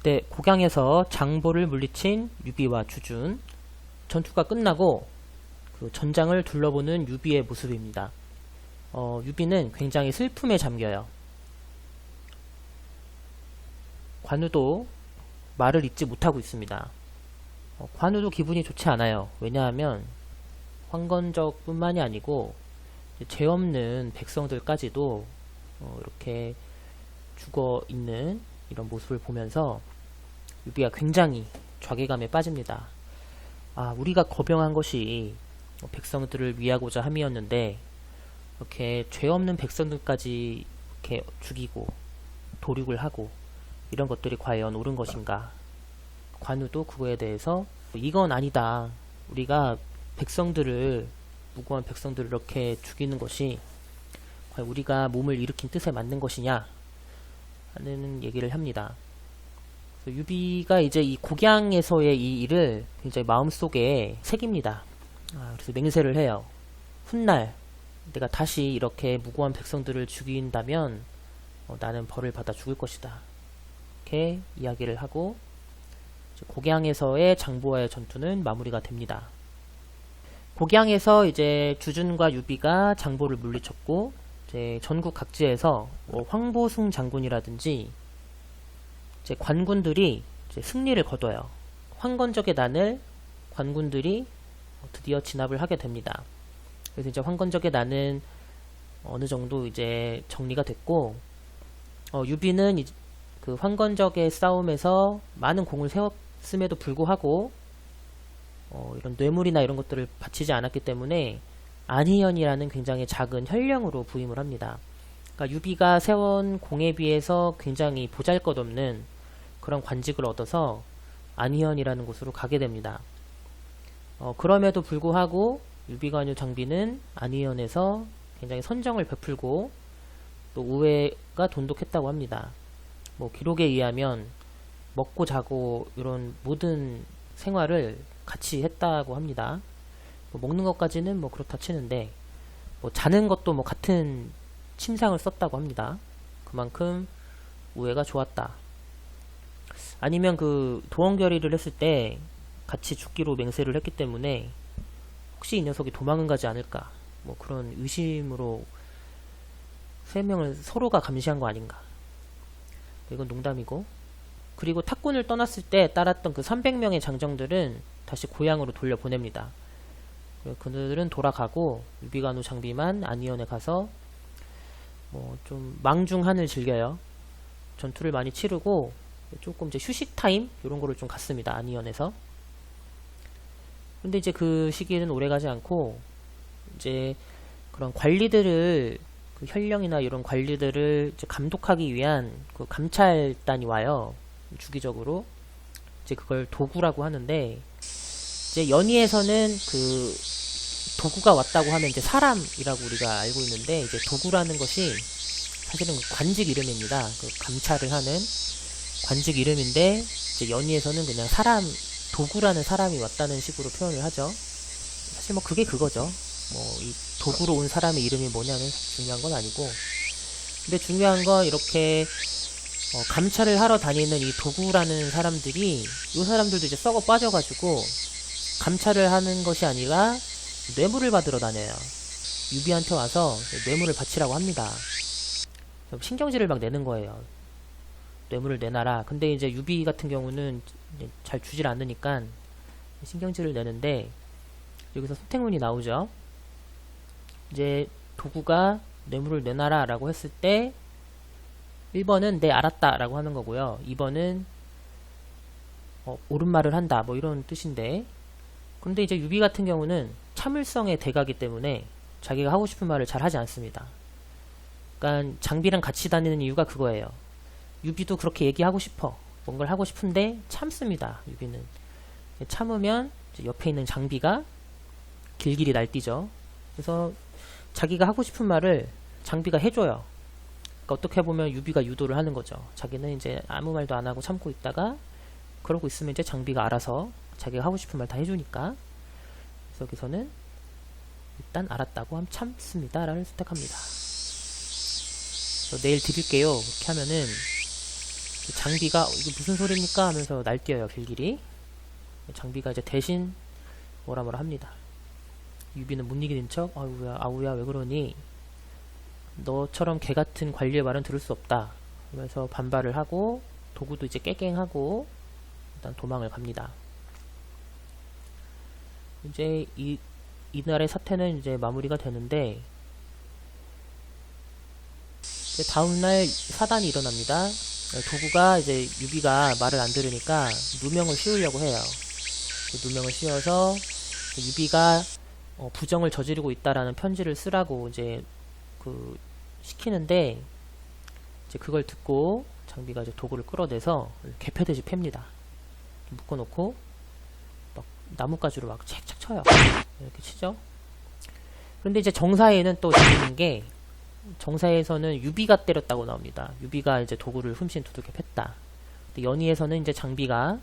네, 곡양에서 장보를 물리친 유비와 주준. 전투가 끝나고 그 전장을 둘러보는 유비의 모습입니다. 유비는 굉장히 슬픔에 잠겨요. 관우도 말을 잇지 못하고 있습니다. 관우도 기분이 좋지 않아요. 왜냐하면 황건적 뿐만이 아니고 죄 없는 백성들까지도 이렇게 죽어 있는 이런 모습을 보면서 유비가 굉장히 좌괴감에 빠집니다. 우리가 거병한 것이 백성들을 위하고자 함이었는데 이렇게 죄 없는 백성들까지 이렇게 죽이고 도륙을 하고 이런 것들이 과연 옳은 것인가? 관우도 그거에 대해서 이건 아니다. 우리가 백성들을 무고한 백성들을 이렇게 죽이는 것이 과연 우리가 몸을 일으킨 뜻에 맞는 것이냐 하는 얘기를 합니다. 유비가 이제 이 곡양에서의 이 일을 굉장히 마음속에 새깁니다. 그래서 맹세를 해요. 훗날 내가 다시 이렇게 무고한 백성들을 죽인다면 나는 벌을 받아 죽을 것이다. 이렇게 이야기를 하고 곡양에서의 장보와의 전투는 마무리가 됩니다. 곡양에서 이제 주준과 유비가 장보를 물리쳤고 이제 전국 각지에서 황보숭 장군이라든지 이제 관군들이 이제 승리를 거둬요. 황건적의 난을 관군들이 드디어 진압을 하게 됩니다. 그래서 이제 황건적의 난은 어느 정도 이제 정리가 됐고, 유비는 그 황건적의 싸움에서 많은 공을 세웠음에도 불구하고 이런 뇌물이나 이런 것들을 바치지 않았기 때문에 안희연이라는 굉장히 작은 현령으로 부임을 합니다. 그러니까 유비가 세운 공에 비해서 굉장히 보잘것없는 그런 관직을 얻어서 안희연이라는 곳으로 가게 됩니다. 그럼에도 불구하고 유비관유 장비는 안희연에서 굉장히 선정을 베풀고 또 우애가 돈독했다고 합니다. 기록에 의하면 먹고 자고 이런 모든 생활을 같이 했다고 합니다. 먹는 것까지는 그렇다 치는데 자는 것도 같은 침상을 썼다고 합니다. 그만큼 우애가 좋았다. 아니면 그 도원결의를 했을 때 같이 죽기로 맹세를 했기 때문에 혹시 이 녀석이 도망은 가지 않을까 그런 의심으로 세 명을 서로가 감시한 거 아닌가. 이건 농담이고, 그리고 탁군을 떠났을 때 따랐던 그 300명의 장정들은 다시 고향으로 돌려보냅니다. 그들은 돌아가고 유비관우 장비만 안희연에 가서 좀 망중한을 즐겨요. 전투를 많이 치르고 조금 이제 휴식 타임 이런 거를 좀 갖습니다. 안희연에서. 근데 이제 그 시기는 오래가지 않고 이제 그런 관리들을 그 현령이나 이런 관리들을 이제 감독하기 위한 그 감찰단이 와요. 주기적으로. 이제 그걸 도구라고 하는데, 이제 연희에서는 그 도구가 왔다고 하면 이제 사람이라고 우리가 알고 있는데, 이제 도구라는 것이 사실은 관직 이름입니다. 그 감찰을 하는 관직 이름인데, 이제 연희에서는 그냥 도구라는 사람이 왔다는 식으로 표현을 하죠. 사실 그게 그거죠. 이 도구로 온 사람의 이름이 뭐냐는 중요한 건 아니고, 근데 중요한 건 이렇게 감찰을 하러 다니는 이 도구라는 사람들이, 이 사람들도 이제 썩어 빠져가지고 감찰을 하는 것이 아니라 뇌물을 받으러 다녀요. 유비한테 와서 뇌물을 바치라고 합니다. 신경질을 막 내는 거예요. 뇌물을 내놔라. 근데 이제 유비 같은 경우는 이제 잘 주질 않으니까 신경질을 내는데, 여기서 서택문이 나오죠. 이제 도구가 뇌물을 내놔라 라고 했을 때 1번은 네 알았다 라고 하는 거고요. 2번은 옳은 말을 한다 이런 뜻인데, 근데 이제 유비 같은 경우는 참을성의 대가기 때문에 자기가 하고 싶은 말을 잘 하지 않습니다. 그러니까 장비랑 같이 다니는 이유가 그거예요. 유비도 그렇게 얘기하고 싶어. 뭔가를 하고 싶은데 참습니다. 유비는. 참으면 이제 옆에 있는 장비가 길길이 날뛰죠. 그래서 자기가 하고 싶은 말을 장비가 해줘요. 그러니까 어떻게 보면 유비가 유도를 하는 거죠. 자기는 이제 아무 말도 안 하고 참고 있다가 그러고 있으면 이제 장비가 알아서 자기가 하고 싶은 말 다 해주니까. 그래서 여기서는 일단 알았다고 하면 참습니다 라를 선택합니다. 그래서 내일 드릴게요. 이렇게 하면은, 장비가 이게 무슨 소리입니까 하면서 날뛰어요. 길길이. 장비가 이제 대신 뭐라 합니다. 유비는 못 이기는 척 아우야 왜 그러니, 너처럼 개같은 관리의 말은 들을 수 없다 하면서 반발을 하고 도구도 이제 깨갱하고 일단 도망을 갑니다. 이제 이날의 사태는 이제 마무리가 되는데, 이제 다음날 사단이 일어납니다. 도구가 이제 유비가 말을 안 들으니까 누명을 씌우려고 해요. 누명을 씌워서 유비가 부정을 저지르고 있다라는 편지를 쓰라고 이제 시키는데, 이제 그걸 듣고 장비가 이제 도구를 끌어내서 개패듯이 팹니다. 묶어놓고 막 나뭇가지로 막 책책 쳐요. 이렇게 치죠. 그런데 이제 정사에는 또 재밌는 게, 정사에서는 유비가 때렸다고 나옵니다. 유비가 이제 도구를 흠씬 두들겨 팼다. 연의에서는 이제 장비가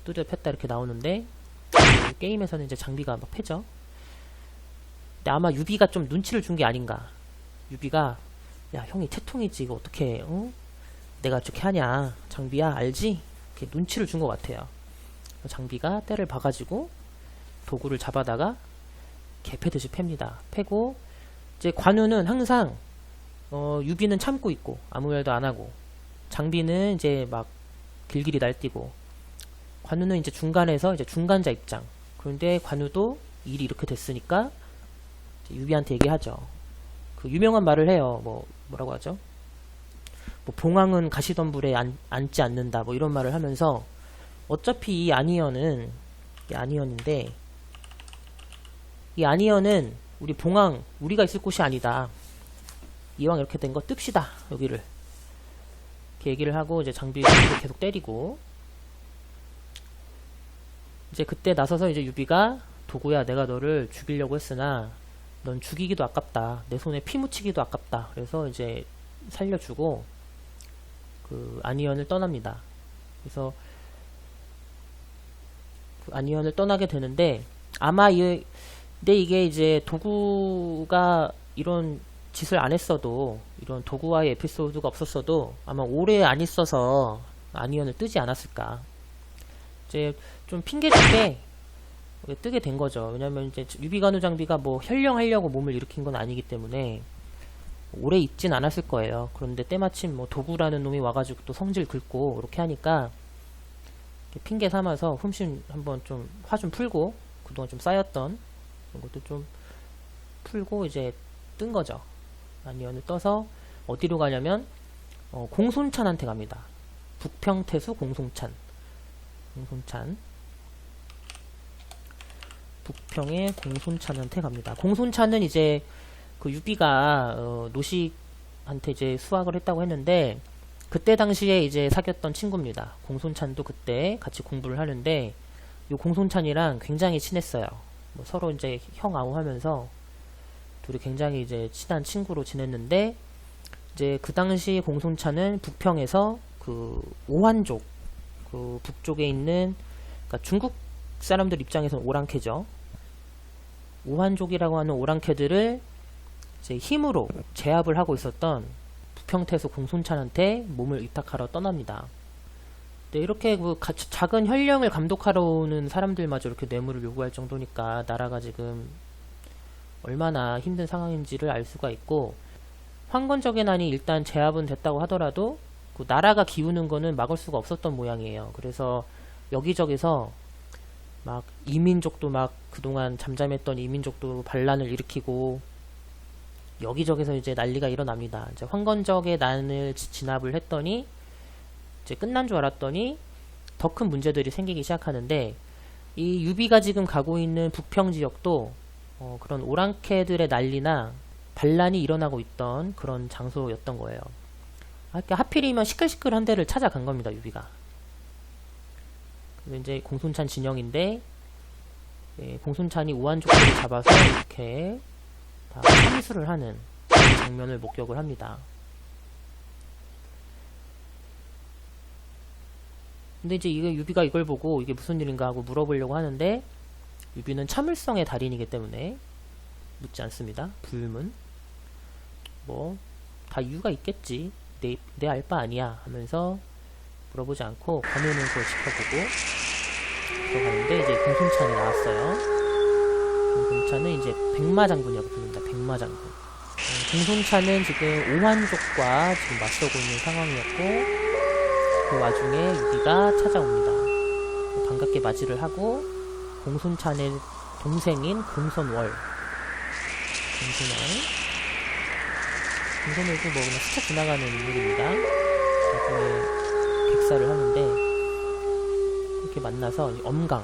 두들겨 팼다 이렇게 나오는데, 게임에서는 이제 장비가 막 패죠. 근데 아마 유비가 좀 눈치를 준 게 아닌가. 유비가 야 형이 태통이지 이거 어떻게 내가 어떻게 하냐 장비야 알지? 이렇게 눈치를 준 것 같아요. 장비가 때를 봐가지고 도구를 잡아다가 개패듯이 팹니다. 패고 이제 관우는 항상 유비는 참고 있고 아무 말도 안 하고, 장비는 이제 막 길길이 날뛰고, 관우는 이제 중간에서 이제 중간자 입장. 그런데 관우도 일이 이렇게 됐으니까 유비한테 얘기하죠. 그 유명한 말을 해요. 뭐라고 하죠? 뭐 봉황은 가시덤불에 앉지 않는다. 뭐 이런 말을 하면서, 어차피 이 안희연은, 이게 안희연인데, 이 안희연은 우리 봉황, 우리가 있을 곳이 아니다. 이왕 이렇게 된 거 뜹시다. 여기를. 이렇게 얘기를 하고 이제 장비를 계속 때리고, 이제 그때 나서서 이제 유비가 도구야 내가 너를 죽이려고 했으나 넌 죽이기도 아깝다. 내 손에 피 묻히기도 아깝다. 그래서 이제 살려주고 그 안희연을 떠납니다. 그래서 그 안희연을 떠나게 되는데, 아마 근데 이게 이제 도구가 이런 짓을 안 했어도, 이런 도구와의 에피소드가 없었어도 아마 오래 안 있어서 안희연을 뜨지 않았을까. 이제 좀 핑계대게 뜨게 된 거죠. 왜냐면 이제 유비관우 장비가 뭐 현령하려고 몸을 일으킨 건 아니기 때문에 오래 있진 않았을 거예요. 그런데 때마침 뭐 도구라는 놈이 와가지고 또 성질 긁고 이렇게 하니까 핑계 삼아서 흠씬 한번 좀 화 좀 풀고, 그동안 좀 쌓였던 그런 것도 좀 풀고 이제 뜬 거죠. 안희연을 떠서 어디로 가냐면 공손찬한테 갑니다. 북평태수 공손찬. 북평의 공손찬한테 갑니다. 공손찬은 이제 그 유비가 노식한테 이제 수학을 했다고 했는데, 그때 당시에 이제 사귀었던 친구입니다. 공손찬도 그때 같이 공부를 하는데, 이 공손찬이랑 굉장히 친했어요. 뭐 서로 이제 형 아우 하면서 둘이 굉장히 이제 친한 친구로 지냈는데, 이제 그 당시 공손찬은 북평에서 그 오한족, 그 북쪽에 있는, 그러니까 중국 사람들 입장에서는 오랑캐죠. 오한족이라고 하는 오랑캐들을 이제 힘으로 제압을 하고 있었던 북평태수 공손찬한테 몸을 위탁하러 떠납니다. 네, 이렇게 그 작은 현령을 감독하러 오는 사람들마저 이렇게 뇌물을 요구할 정도니까 나라가 지금 얼마나 힘든 상황인지를 알 수가 있고, 황건적의 난이 일단 제압은 됐다고 하더라도 그 나라가 기우는 거는 막을 수가 없었던 모양이에요. 그래서 여기저기서 막 이민족도 막 그동안 잠잠했던 이민족도 반란을 일으키고 여기저기서 이제 난리가 일어납니다. 이제 황건적의 난을 진압을 했더니 이제 끝난 줄 알았더니 더 큰 문제들이 생기기 시작하는데, 이 유비가 지금 가고 있는 북평 지역도 그런 오랑캐들의 난리나 반란이 일어나고 있던 그런 장소였던 거예요. 그러니까 하필이면 시끌시끌한 데를 찾아간 겁니다, 유비가. 이제 공손찬 진영인데, 공손찬이 오한족들을 잡아서 이렇게 다 참수를 하는 장면을 목격을 합니다. 근데 이제 유비가 이걸 보고 이게 무슨 일인가 하고 물어보려고 하는데, 유비는 참을성의 달인이기 때문에 묻지 않습니다. 불문. 뭐 다 이유가 있겠지. 내 알 바 아니야 하면서 물어보지 않고 관우는 그걸 지켜보고 들어가는데 이제 공손찬이 나왔어요. 공손찬은 이제 백마장군이라고 부릅니다. 백마장군. 공손찬은 지금 오한족과 지금 맞서고 있는 상황이었고 그 와중에 유비가 찾아옵니다. 반갑게 맞이를 하고 공손찬의 동생인 공손월도 뭐 그냥 스쳐 지나가는 인물입니다. 나중에 객사를 하는데 이렇게 만나서 엄강,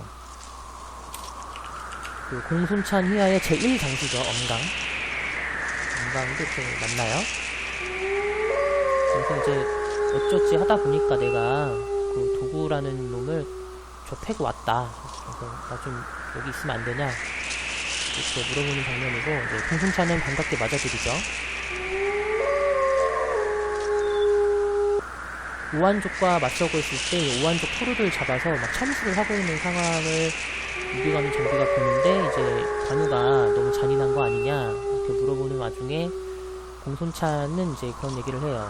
그 공손찬 휘하의 제1장수죠. 엄강도 이렇게 만나요. 그래서 이제 어쩌지 하다 보니까 내가 그 도구라는 놈을 저 패고 왔다. 그래서 나 좀 여기 있으면 안 되냐? 이렇게 물어보는 장면이고, 이제 공손찬은 반갑게 맞아들이죠. 오한족과 맞서고 있을 때 오한족 포로를 잡아서 막 참수를 하고 있는 상황을 유비관우 정비가 보는데 이제 관우가 너무 잔인한 거 아니냐 이렇게 물어보는 와중에 공손찬은 이제 그런 얘기를 해요.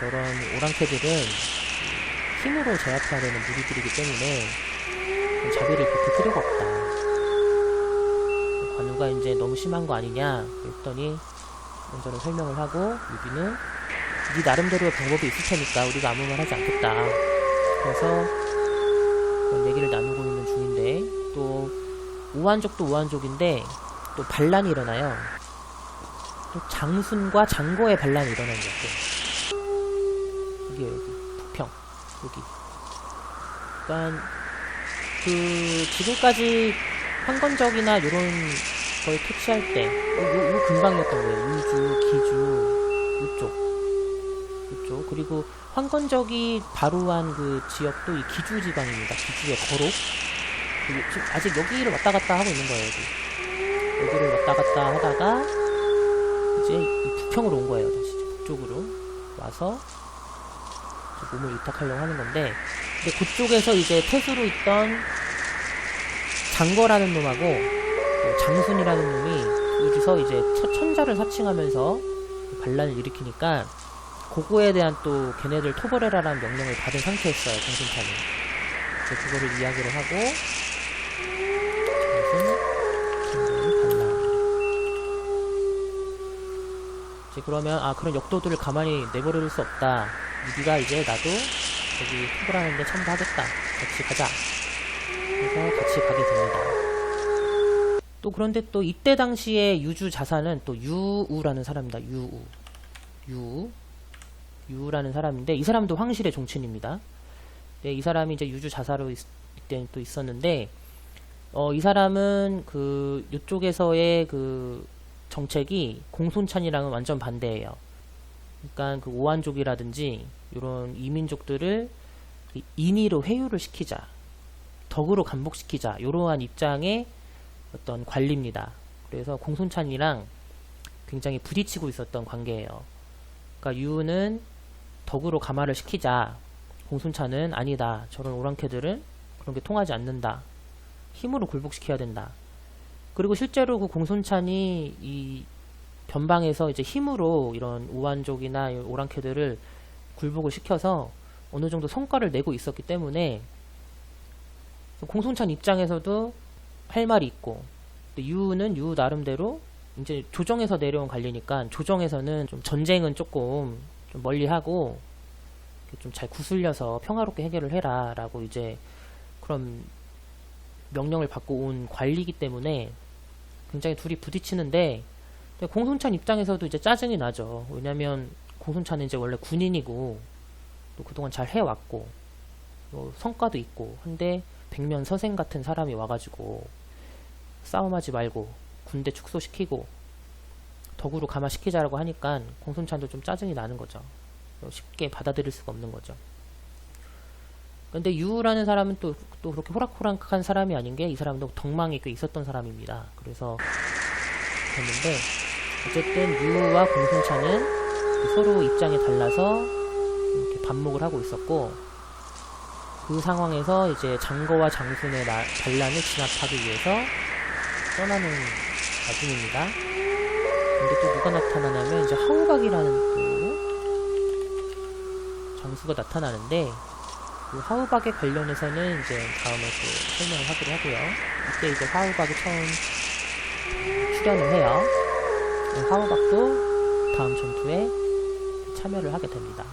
저런 오랑캐들은 힘으로 제압해야 되는 무리들이기 때문에 자비를 베풀 필요가 없다. 관우가 이제 너무 심한 거 아니냐 그랬더니 먼저는 설명을 하고 유비는 네 나름대로의 방법이 있을 테니까 우리가 아무 말 하지 않겠다. 그래서 그런 얘기를 나누고 있는 중인데 또 오한족도 오한족인데 또 반란이 일어나요. 또 장순과 장거의 반란이 일어나는 거죠. 여기 북평 여기. 그러니까 그 지금까지 황건적이나 이런 걸 퇴치할 때 요 근방이었던 거예요. 유주, 기주 이쪽. 그리고 황건적이 바로한 그 지역도 이 기주 지방입니다. 기주의 거로. 지금 아직 여기를 왔다 갔다 하고 있는 거예요. 여기를 왔다 갔다 하다가 이제 이 북평으로 온 거예요. 다시 북쪽으로 와서 몸을 위탁하려고 하는 건데, 근데 그쪽에서 이제 태수로 있던 장거라는 놈하고 장순이라는 놈이 여기서 이제 천자를 사칭하면서 반란을 일으키니까 그거에 대한 또 걔네들 토벌해라라는 명령을 받은 상태였어요. 공손찬이. 이제 그거를 이야기를 하고 반란. 이제 그러면 그런 역도들을 가만히 내버릴 수 없다. 유비가 이제 나도 여기 토벌하는데 참가하겠다. 같이 가자. 그래서 같이 가게 됩니다. 또 그런데 또 이때 당시에 유주 자사는 또 유우라는 사람입니다. 유우라는 사람인데 이 사람도 황실의 종친입니다. 네, 이 사람이 이제 유주 자사로 이때 또 있었는데 이 사람은 그 이쪽에서의 그 정책이 공손찬이랑은 완전 반대예요. 그러니까 그 오한족이라든지 이런 이민족들을 인의로 회유를 시키자, 덕으로 감복시키자 이러한 입장의 어떤 관리입니다. 그래서 공손찬이랑 굉장히 부딪히고 있었던 관계예요. 그러니까 유우는 덕으로 감화를 시키자, 공손찬은 아니다. 저런 오랑캐들은 그런 게 통하지 않는다. 힘으로 굴복시켜야 된다. 그리고 실제로 그 공손찬이 이 변방에서 이제 힘으로 이런 오한족이나 오랑캐들을 굴복을 시켜서 어느 정도 성과를 내고 있었기 때문에 공손찬 입장에서도 할 말이 있고, 유우는 유우 나름대로 이제 조정에서 내려온 관리니까 조정에서는 좀 전쟁은 조금 좀 멀리하고 좀 잘 구슬려서 평화롭게 해결을 해라 라고 이제 그런 명령을 받고 온 관리이기 때문에 굉장히 둘이 부딪히는데, 공손찬 입장에서도 이제 짜증이 나죠. 왜냐면 공손찬은 이제 원래 군인이고 또 그동안 잘 해왔고 성과도 있고 한데 백면서생 같은 사람이 와가지고 싸움하지 말고 군대 축소시키고 덕으로 감화시키자라고 하니까 공손찬도 좀 짜증이 나는 거죠. 쉽게 받아들일 수가 없는 거죠. 근데 유우라는 사람은 또 그렇게 호락호락한 사람이 아닌 게 이 사람도 덕망이 꽤 있었던 사람입니다. 그래서 됐는데 어쨌든 유우와 공손찬은 서로 입장이 달라서 이렇게 반목을 하고 있었고, 그 상황에서 이제 장거와 장순의 반란을 진압하기 위해서 떠나는 와중입니다. 근데 또 누가 나타나냐면 이제 하우박이라는 또 장수가 나타나는데 그 화우박에 관련해서는 이제 다음에 또 설명을 하기로 하고요. 이때 이제 화우박이 처음 출연을 해요. 화우박도 다음 전투에 참여를 하게 됩니다.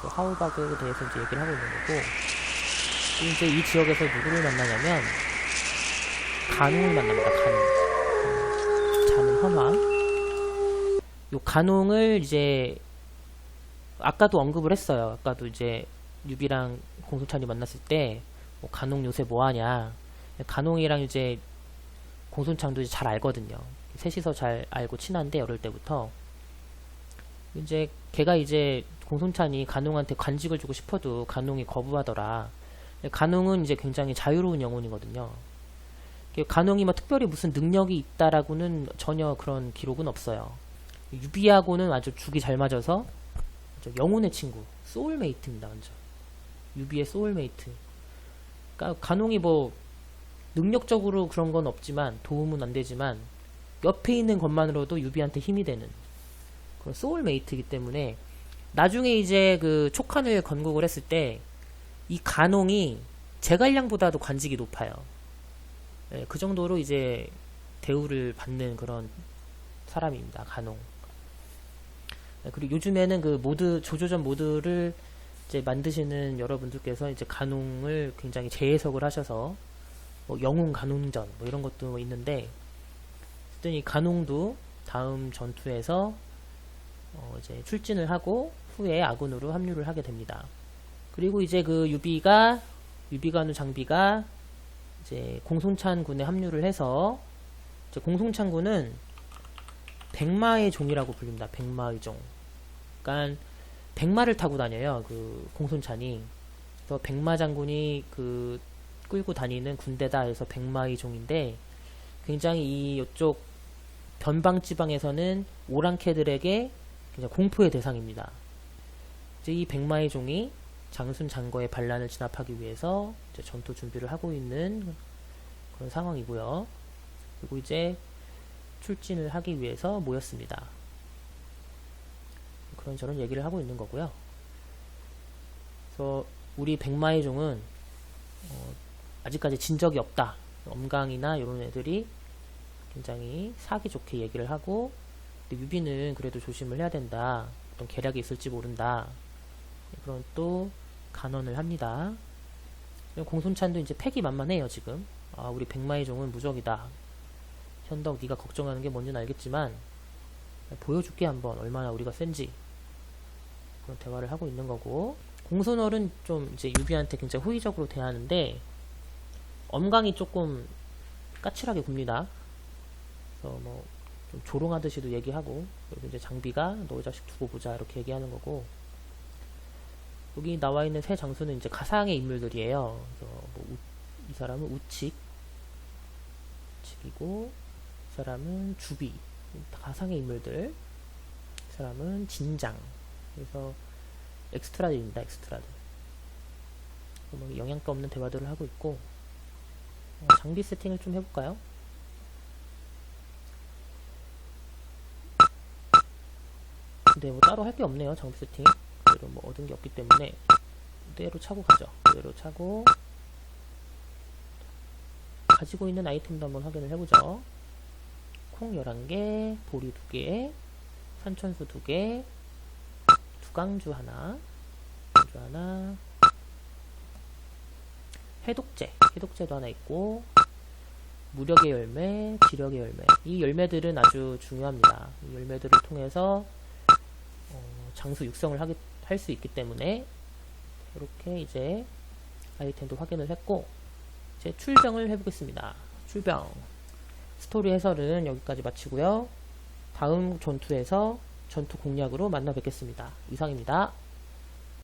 화우박에 대해서 이제 얘기를 하고 있는 거고, 이제 이 지역에서 누구를 만나냐면 간홍을 만납니다. 간홍. 자는 헌화. 요 간홍을 이제 아까도 언급을 했어요. 아까도 이제 유비랑 공손찬이 만났을 때 뭐 간홍 요새 뭐하냐. 간홍이랑 이제 공손창도 이제 잘 알거든요. 셋이서 잘 알고 친한데 어릴 때부터 이제 걔가 이제 공손찬이 간홍한테 관직을 주고 싶어도 간홍이 거부하더라. 간홍은 이제 굉장히 자유로운 영혼이거든요. 간홍이 뭐 특별히 무슨 능력이 있다라고는 전혀 그런 기록은 없어요. 유비하고는 아주 죽이 잘 맞아서 영혼의 친구, 소울메이트입니다. 완전 유비의 소울메이트. 그러니까 간홍이 뭐 능력적으로 그런 건 없지만 도움은 안 되지만 옆에 있는 것만으로도 유비한테 힘이 되는 그런 소울메이트이기 때문에 나중에 이제 그 촉한을 건국을 했을 때 이 간홍이 제갈량보다도 관직이 높아요. 네, 그 정도로 이제 대우를 받는 그런 사람입니다. 간홍. 네, 그리고 요즘에는 그 모드 조조전 모드를 이제 만드시는 여러분들께서 이제 간홍을 굉장히 재해석을 하셔서 뭐 영웅 간홍전 뭐 이런 것도 뭐 있는데, 어쨌든 이 간홍도 다음 전투에서 이제 출진을 하고 후에 아군으로 합류를 하게 됩니다. 그리고 이제 그 유비관우 장비가 이제 공손찬 군에 합류를 해서 이제 공손찬 군은 백마의 종이라고 불립니다. 백마의 종. 그러니까 백마를 타고 다녀요. 그 공손찬이. 그래서 백마 장군이 그 끌고 다니는 군대다 해서 백마의 종인데, 굉장히 이쪽 변방 지방에서는 오랑캐들에게 굉장히 공포의 대상입니다. 이제 이 백마의 종이 장순 장거의 반란을 진압하기 위해서 이제 전투 준비를 하고 있는 그런 상황이고요. 그리고 이제 출진을 하기 위해서 모였습니다. 그런저런 얘기를 하고 있는 거고요. 그래서 우리 백마의 종은 아직까지 진 적이 없다. 엄강이나 이런 애들이 굉장히 사기 좋게 얘기를 하고, 근데 유비는 그래도 조심을 해야 된다. 어떤 계략이 있을지 모른다. 그런 또 간언을 합니다. 공손찬도 이제 패기 만만해요. 지금 우리 백마의 종은 무적이다. 현덕 네가 걱정하는 게 뭔지는 알겠지만 보여줄게 한번 얼마나 우리가 센지. 그런 대화를 하고 있는 거고, 공손월은 좀 이제 유비한테 굉장히 호의적으로 대하는데 엄강이 조금 까칠하게 굽니다. 그래서 뭐 좀 조롱하듯이도 얘기하고, 그리고 이제 장비가 너 자식 두고 보자 이렇게 얘기하는 거고, 여기 나와 있는 세 장수는 이제 가상의 인물들이에요. 그래서 뭐 이 사람은 우칙이고, 이 사람은 주비, 가상의 인물들. 이 사람은 진장. 그래서 엑스트라들입니다. 엑스트라들. 뭐 영양가 없는 대화들을 하고 있고, 장비 세팅을 좀 해볼까요? 근데 뭐 따로 할 게 없네요. 장비 세팅. 그대로 뭐 얻은 게 없기 때문에 그대로 차고 가죠. 그대로 차고, 가지고 있는 아이템도 한번 확인을 해보죠. 콩 11개, 보리 2개, 산천수 2개, 두강주 하나, 강주 하나, 해독제도 하나 있고, 무력의 열매, 지력의 열매. 이 열매들은 아주 중요합니다. 이 열매들을 통해서 장수 육성을 할 수 있기 때문에 이렇게 이제 아이템도 확인을 했고, 이제 출병을 해보겠습니다. 출병. 스토리 해설은 여기까지 마치고요. 다음 전투에서 전투 공략으로 만나 뵙겠습니다. 이상입니다.